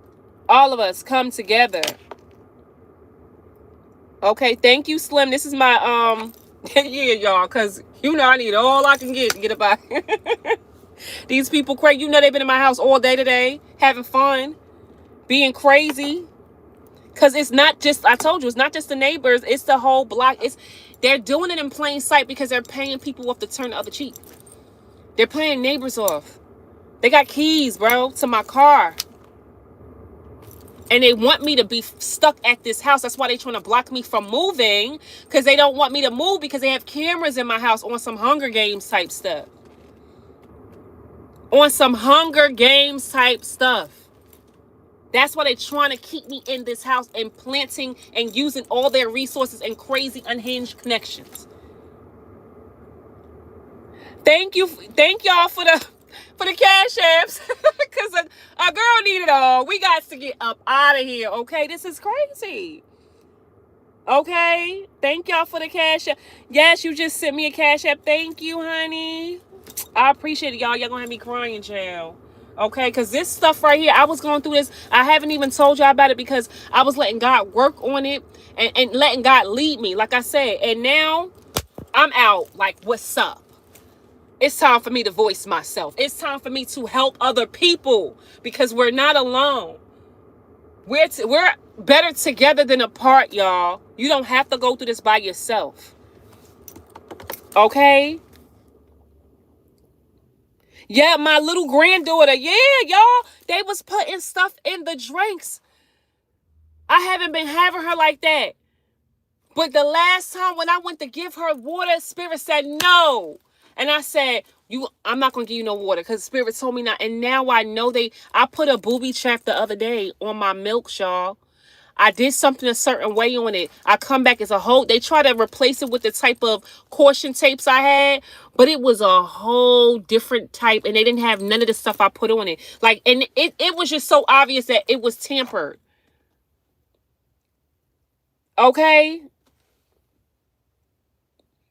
All of us come together. Okay, thank you, Slim. This is my yeah, y'all, because you know I need all I can get to get about. These people crazy. You know they've been in my house all day today, having fun, being crazy. Because it's not just, I told you, it's not just the neighbors, it's the whole block. They're doing it in plain sight because they're paying people off to turn the other cheek. They're paying neighbors off. They got keys, bro, to my car. And they want me to be stuck at this house. That's why they're trying to block me from moving. Because they don't want me to move because they have cameras in my house on some Hunger Games type stuff. On some Hunger Games type stuff. That's why they're trying to keep me in this house and planting and using all their resources and crazy unhinged connections. Thank y'all for the cash apps. Because a girl need it all. We got to get up out of here, okay? This is crazy. Okay? Thank y'all for the cash app. Yes, you just sent me a cash app. Thank you, honey. I appreciate it, y'all. Y'all gonna have me crying, child. Okay? Because this stuff right here, I was going through this. I haven't even told y'all about it because I was letting God work on it and letting God lead me, like I said. And now, I'm out. Like, what's up? It's time for me to voice myself. It's time for me to help other people because we're not alone. We're better together than apart, y'all. You don't have to go through this by yourself. Okay? Yeah, my little granddaughter. Yeah, y'all. They was putting stuff in the drinks. I haven't been having her like that. But the last time when I went to give her water, Spirit said no. And I said, I'm not going to give you no water because Spirit told me not. And now I know I put a booby trap the other day on my milk, y'all. I did something a certain way on it. I come back as a whole. They try to replace it with the type of caution tapes I had, but it was a whole different type, and they didn't have none of the stuff I put on it. Like, and it was just so obvious that it was tampered. Okay?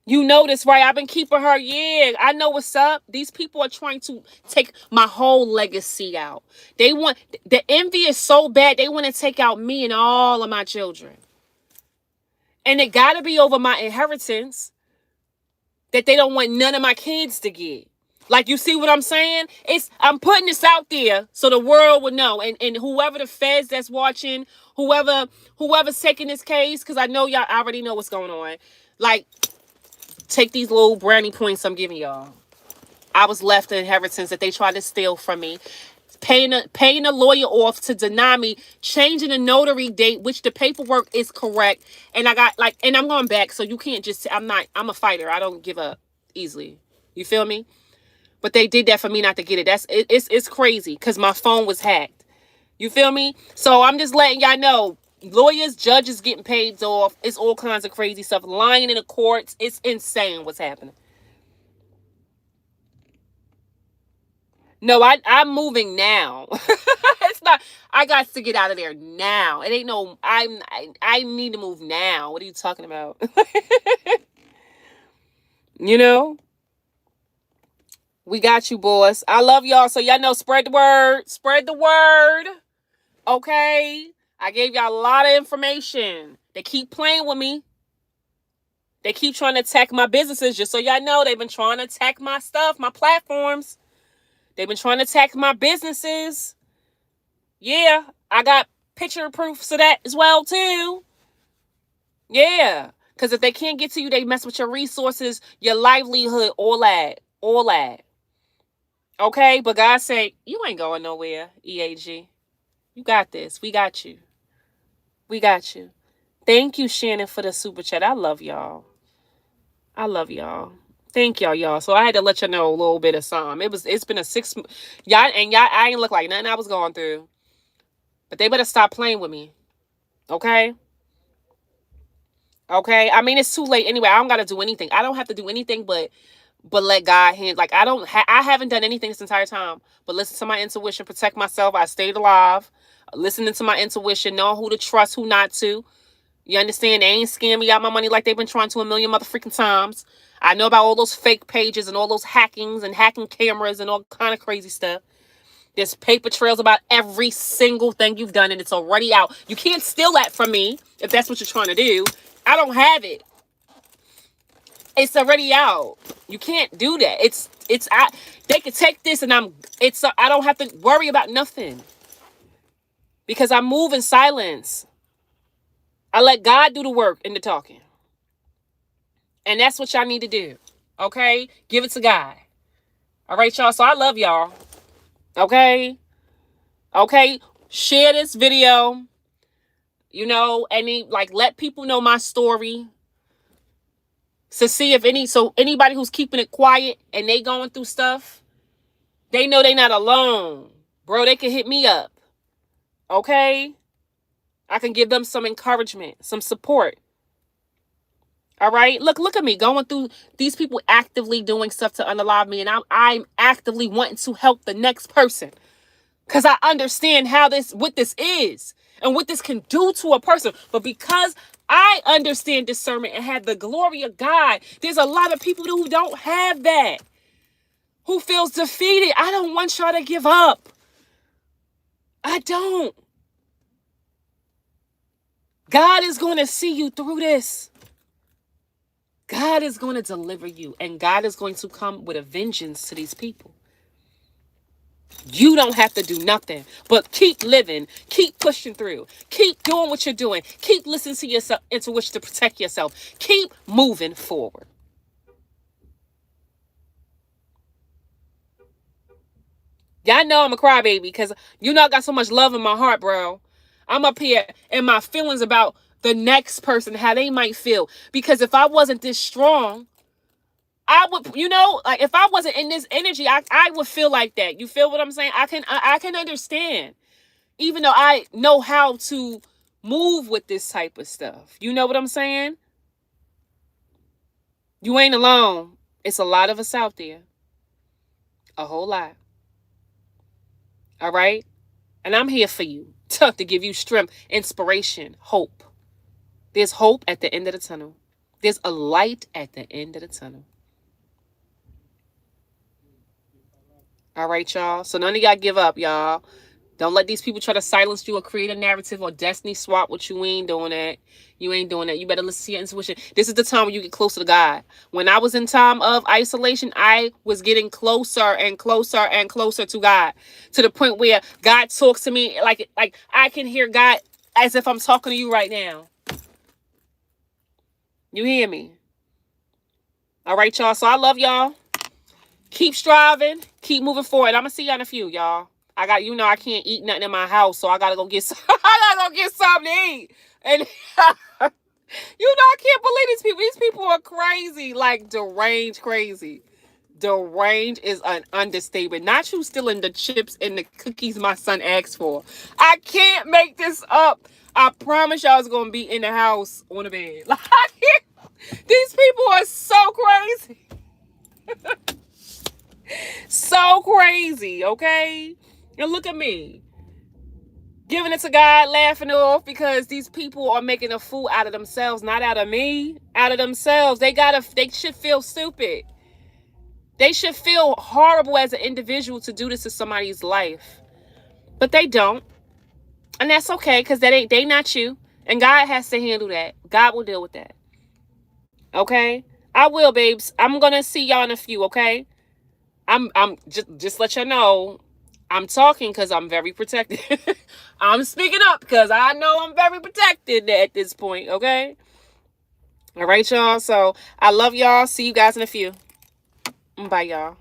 You notice, right? I've been keeping her. Yeah, I know what's up. These people are trying to take my whole legacy out. The envy is so bad. They want to take out me and all of my children. And it got to be over my inheritance that they don't want none of my kids to get. Like, you see what I'm saying? I'm putting this out there so the world would know. And whoever the feds that's watching, whoever's taking this case, because I know y'all already know what's going on. Like, take these little brownie points I'm giving y'all. I was left an inheritance that they tried to steal from me. paying a lawyer off to deny me, changing the notary date, which the paperwork is correct. And I got like, and I'm going back. So you can't just, I'm a fighter. I don't give up easily. You feel me? But they did that for me not to get it. It's crazy because my phone was hacked. You feel me? So I'm just letting y'all know, lawyers, judges getting paid off. It's all kinds of crazy stuff. Lying in the courts. It's insane what's happening. No, I'm moving now. It's not. I got to get out of there now. It ain't no. I need to move now. What are you talking about? You know. We got you, boys. I love y'all. So y'all know, spread the word. Spread the word. Okay. I gave y'all a lot of information. They keep playing with me. They keep trying to attack my businesses. Just so y'all know, they've been trying to attack my stuff, my platforms. They've been trying to attack my businesses. Yeah. I got picture proofs of that as well, too. Yeah. Because if they can't get to you, they mess with your resources, your livelihood, all that. All that. Okay, but God said, you ain't going nowhere, EAG. You got this. We got you. We got you. Thank you, Shannon, for the super chat. I love y'all. I love y'all. Thank y'all. So I had to let you know a little bit of something. It's been a 6 y'all, and y'all, I ain't look like nothing I was going through. But they better stop playing with me. Okay? Okay? I mean, it's too late anyway. I don't got to do anything. I don't have to do anything but let God handle. Like, I haven't done anything this entire time but listen to my intuition, protect myself. I stayed alive, listening to my intuition, know who to trust, who not to. You understand? They ain't scamming me out my money like they've been trying to a million motherfucking times. I know about all those fake pages and all those hackings and hacking cameras and all kind of crazy stuff. There's paper trails about every single thing you've done, and it's already out. You can't steal that from me if that's what you're trying to do. I don't have it. It's already out. You can't do that. It's out. They could take this and I don't have to worry about nothing. Because I move in silence. I let God do the work and the talking. And that's what y'all need to do. Okay? Give it to God. All right, y'all. So I love y'all. Okay? Okay? Share this video. You know, let people know my story. To see if anybody who's keeping it quiet and they going through stuff, they know they not alone. Bro, they can hit me up. Okay? I can give them some encouragement, some support. All right? Look at me going through these people actively doing stuff to unalive me, and I'm actively wanting to help the next person. Because I understand what this is and what this can do to a person. But because I understand discernment and have the glory of God, there's a lot of people who don't have that, who feels defeated. I don't want y'all to give up. I don't. God is going to see you through this. God is going to deliver you, and God is going to come with a vengeance to these people. You don't have to do nothing but keep living, keep pushing through, keep doing what you're doing, keep listening to yourself, intuition to protect yourself, keep moving forward. Y'all know I'm a crybaby because you know I got so much love in my heart, bro. I'm up here and my feelings about the next person, how they might feel. Because if I wasn't this strong, I would, like if I wasn't in this energy, I would feel like that. You feel what I'm saying? I can understand. Even though I know how to move with this type of stuff. You know what I'm saying? You ain't alone. It's a lot of us out there. A whole lot. All right? And I'm here for you. To give you strength, inspiration, hope. There's hope at the end of the tunnel. There's a light at the end of the tunnel. All right, y'all. So none of y'all give up, y'all. Don't let these people try to silence you or create a narrative or destiny swap with you. Ain't doing that. You ain't doing that. You better listen to your intuition. This is the time when you get closer to God. When I was in time of isolation, I was getting closer and closer and closer to God, to the point where God talks to me like I can hear God as if I'm talking to you right now. You hear me? All right, y'all. So I love y'all. Keep striving. Keep moving forward. I'm going to see y'all in a few, y'all. I got, I can't eat nothing in my house, so I gotta go get some, I gotta go get something to eat. And I can't believe these people. These people are crazy, like deranged crazy. Deranged is an understatement. Not you stealing the chips and the cookies my son asked for. I can't make this up. I promise y'all it's gonna be in the house on the bed. Like, these people are so crazy. So crazy, okay? And look at me. Giving it to God, laughing it off because these people are making a fool out of themselves, not out of me, out of themselves. They should feel stupid. They should feel horrible as an individual to do this to somebody's life. But they don't. And that's okay, because they not you. And God has to handle that. God will deal with that. Okay? I will, babes. I'm gonna see y'all in a few, okay? I'm just let you know. I'm talking because I'm very protected. I'm speaking up because I know I'm very protected at this point, okay? All right, y'all. So I love y'all. See you guys in a few. Bye, y'all.